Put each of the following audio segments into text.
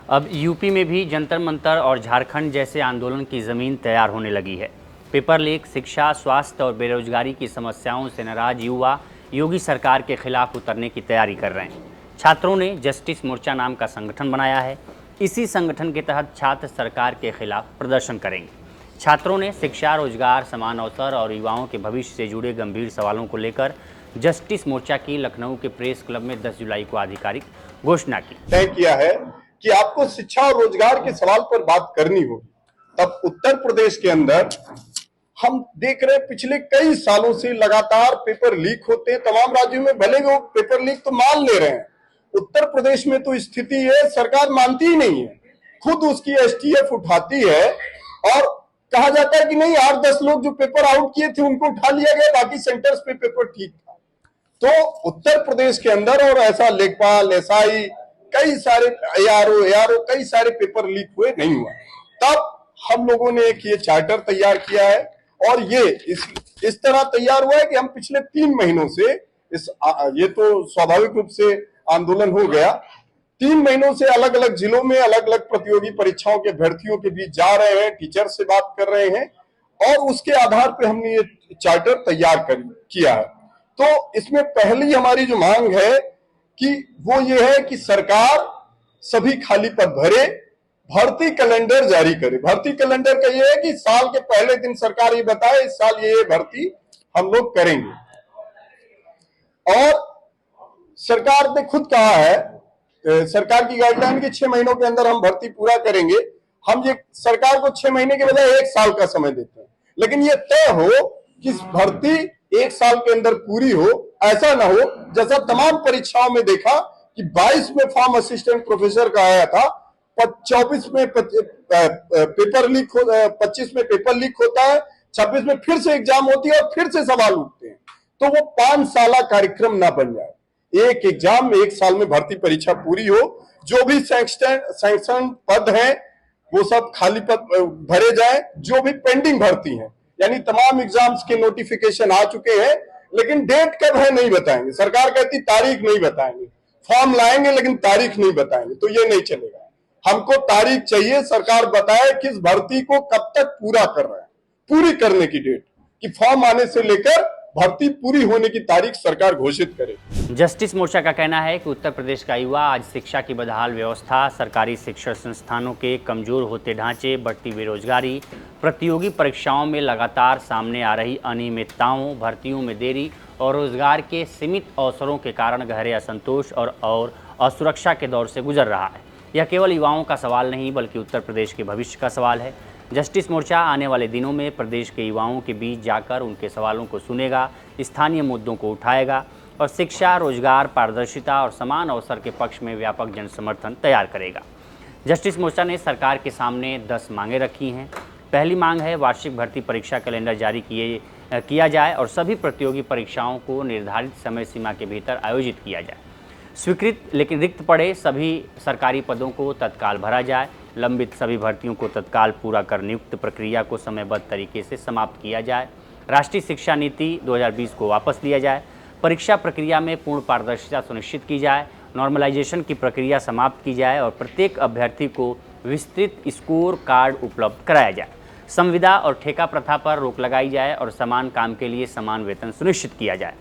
अब यूपी में भी जंतर मंतर और झारखंड जैसे आंदोलन की ज़मीन तैयार होने लगी है। पेपर लीक, शिक्षा, स्वास्थ्य और बेरोजगारी की समस्याओं से नाराज युवा योगी सरकार के खिलाफ उतरने की तैयारी कर रहे हैं। छात्रों ने जस्टिस मोर्चा नाम का संगठन बनाया है। इसी संगठन के तहत छात्र सरकार के खिलाफ प्रदर्शन करेंगे। छात्रों ने शिक्षा, रोजगार, समान अवसर और युवाओं के भविष्य से जुड़े गंभीर सवालों को लेकर जस्टिस मोर्चा की लखनऊ के प्रेस क्लब में 10 जुलाई को आधिकारिक घोषणा की। तय किया है कि आपको शिक्षा और रोजगार के सवाल पर बात करनी होगी। तब उत्तर प्रदेश के अंदर हम देख रहे पिछले कई सालों से लगातार पेपर लीक होते हैं। तमाम राज्यों में भले वो पेपर लीक तो मान ले रहे हैं, उत्तर प्रदेश में तो स्थिति है सरकार मानती ही नहीं है। खुद उसकी एसटीएफ उठाती है और कहा जाता है कि नहीं 8-10 लोग जो पेपर आउट किए थे उनको उठा लिया गया, बाकी सेंटर्स पे पेपर ठीक था। तो उत्तर प्रदेश के अंदर और ऐसा लेखपाल, एसआई, कई सारे एआरओ कई सारे पेपर लीक हुए, नहीं हुआ। तब हम लोगों ने एक ये चार्टर तैयार किया है और ये इस तरह तैयार हुआ है कि हम पिछले 3 महीनों से ये तो स्वाभाविक रूप से आंदोलन हो गया, 3 महीनों से अलग अलग जिलों में अलग अलग प्रतियोगी परीक्षाओं के अभ्यर्थियों के बीच जा रहे हैं, टीचर से बात कर रहे हैं और उसके आधार पर हमने ये चार्टर तैयार किया है। तो इसमें पहली हमारी जो मांग है कि वो ये है कि सरकार सभी खाली पद भरे, भर्ती कैलेंडर जारी करे। भर्ती कैलेंडर का ये है कि साल के पहले दिन सरकार ये बताए इस साल ये भर्ती हम लोग करेंगे। और सरकार ने खुद कहा है, सरकार की गाइडलाइन के 6 महीनों के अंदर हम भर्ती पूरा करेंगे। हम ये सरकार को 6 महीने के बजाय 1 साल का समय देते हैं, लेकिन ये तय हो कि भर्ती 1 साल के अंदर पूरी हो। ऐसा ना हो जैसा तमाम परीक्षाओं में देखा कि 22 में फॉर्म असिस्टेंट प्रोफेसर का आया था, 24 में पेपर लीक हो, 25 में पेपर लीक होता है, 26 में फिर से एग्जाम होती है और फिर से सवाल उठते हैं। तो वो 5 साल कार्यक्रम ना बन जाए। एक एग्जाम में 1 साल में भर्ती परीक्षा पूरी हो, जो भी सैंक्शन पद हैं वो सब खाली पद भरे जाए, जो भी पेंडिंग भर्ती है, यानी तमाम एग्जाम्स के नोटिफिकेशन आ चुके हैं लेकिन डेट कब है नहीं बताएंगे। सरकार कहती तारीख नहीं बताएंगे, फॉर्म लाएंगे लेकिन तारीख नहीं बताएंगे, तो ये नहीं चलेगा। हमको तारीख चाहिए, सरकार बताए किस भर्ती को कब तक पूरा कर रहा है, पूरी करने की डेट, कि फॉर्म आने से लेकर भर्ती पूरी होने की तारीख सरकार घोषित करे। जस्टिस मोर्चा का कहना है कि उत्तर प्रदेश का युवा आज शिक्षा की बदहाल व्यवस्था, सरकारी शिक्षण संस्थानों के कमजोर होते ढांचे, बढ़ती बेरोजगारी, प्रतियोगी परीक्षाओं में लगातार सामने आ रही अनियमितताओं, भर्तियों में देरी और रोजगार के सीमित अवसरों के कारण गहरे असंतोष और असुरक्षा के दौर से गुजर रहा है। यह केवल युवाओं का सवाल नहीं बल्कि उत्तर प्रदेश के भविष्य का सवाल है। जस्टिस मोर्चा आने वाले दिनों में प्रदेश के युवाओं के बीच जाकर उनके सवालों को सुनेगा, स्थानीय मुद्दों को उठाएगा और शिक्षा, रोजगार, पारदर्शिता और समान अवसर के पक्ष में व्यापक जन समर्थन तैयार करेगा। जस्टिस मोर्चा ने सरकार के सामने 10 मांगें रखी हैं। पहली मांग है वार्षिक भर्ती परीक्षा कैलेंडर जारी किया जाए और सभी प्रतियोगी परीक्षाओं को निर्धारित समय सीमा के भीतर आयोजित किया जाए। स्वीकृत लेकिन रिक्त पड़े सभी सरकारी पदों को तत्काल भरा जाए। लंबित सभी भर्तियों को तत्काल पूरा कर नियुक्त प्रक्रिया को समयबद्ध तरीके से समाप्त किया जाए। राष्ट्रीय शिक्षा नीति 2020 को वापस लिया जाए। परीक्षा प्रक्रिया में पूर्ण पारदर्शिता सुनिश्चित की जाए। नॉर्मलाइजेशन की प्रक्रिया समाप्त की जाए और प्रत्येक अभ्यर्थी को विस्तृत स्कोर कार्ड उपलब्ध कराया जाए। संविदा और ठेका प्रथा पर रोक लगाई जाए और समान काम के लिए समान वेतन सुनिश्चित किया जाए।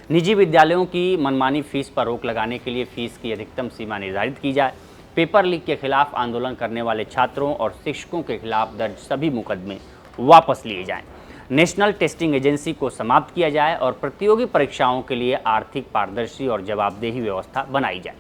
निजी विद्यालयों की मनमानी फीस पर रोक लगाने के लिए फीस की अधिकतम सीमा निर्धारित की जाए। पेपर लीक के खिलाफ आंदोलन करने वाले छात्रों और शिक्षकों के खिलाफ दर्ज सभी मुकदमे वापस लिए जाएं। नेशनल टेस्टिंग एजेंसी को समाप्त किया जाए और प्रतियोगी परीक्षाओं के लिए आर्थिक, पारदर्शी और जवाबदेही व्यवस्था बनाई जाए।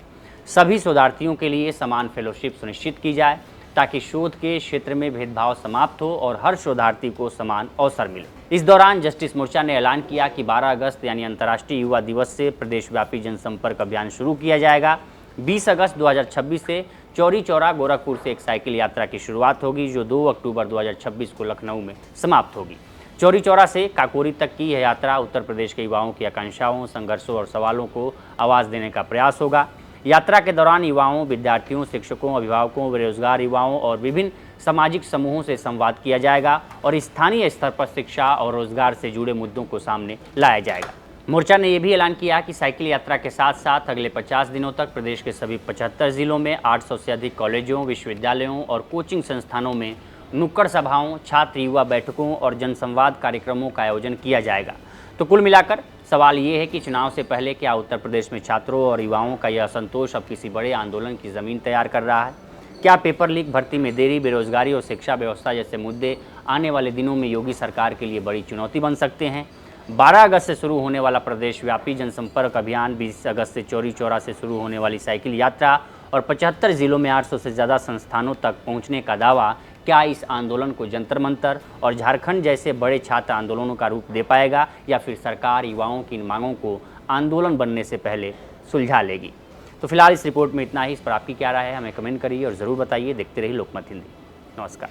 सभी शोधार्थियों के लिए समान फेलोशिप सुनिश्चित की जाए ताकि शोध के क्षेत्र में भेदभाव समाप्त हो और हर शोधार्थी को समान अवसर मिले। इस दौरान जस्टिस मोर्चा ने ऐलान किया कि 12 अगस्त यानी अंतर्राष्ट्रीय युवा दिवस से प्रदेशव्यापी जनसंपर्क अभियान शुरू किया जाएगा। 20 अगस्त 2026 से चौरी चौरा गोरखपुर से एक साइकिल यात्रा की शुरुआत होगी जो 2 अक्टूबर 2026 को लखनऊ में समाप्त होगी। चौरी चौरा से काकोरी तक की यह यात्रा उत्तर प्रदेश के युवाओं की आकांक्षाओं, संघर्षों और सवालों को आवाज़ देने का प्रयास होगा। यात्रा के दौरान युवाओं, विद्यार्थियों, शिक्षकों, अभिभावकों, बेरोजगार युवाओं और विभिन्न सामाजिक समूहों से संवाद किया जाएगा और स्थानीय स्तर पर शिक्षा और रोजगार से जुड़े मुद्दों को सामने लाया जाएगा। मोर्चा ने यह भी ऐलान किया कि साइकिल यात्रा के साथ साथ अगले 50 दिनों तक प्रदेश के सभी 75 जिलों में 800 से अधिक कॉलेजों, विश्वविद्यालयों और कोचिंग संस्थानों में नुक्कड़ सभाओं, छात्र युवा बैठकों और जनसंवाद कार्यक्रमों का आयोजन किया जाएगा। तो कुल मिलाकर सवाल ये है कि चुनाव से पहले क्या उत्तर प्रदेश में छात्रों और युवाओं का यह असंतोष अब किसी बड़े आंदोलन की ज़मीन तैयार कर रहा है? क्या पेपर लीक, भर्ती में देरी, बेरोजगारी और शिक्षा व्यवस्था जैसे मुद्दे आने वाले दिनों में योगी सरकार के लिए बड़ी चुनौती बन सकते हैं? 12 अगस्त से शुरू होने वाला प्रदेशव्यापी जनसंपर्क अभियान, 20 अगस्त से चौरी चौरा से शुरू होने वाली साइकिल यात्रा और 75 जिलों में 800 से ज़्यादा संस्थानों तक पहुंचने का दावा, क्या इस आंदोलन को जंतर मंतर और झारखंड जैसे बड़े छात्र आंदोलनों का रूप दे पाएगा, या फिर सरकार युवाओं की इन मांगों को आंदोलन बनने से पहले सुलझा लेगी? तो फिलहाल इस रिपोर्ट में इतना ही। इस पर आपकी क्या राय है, हमें कमेंट करिए और ज़रूर बताइए। देखते रहिए लोकमत हिंदी। नमस्कार।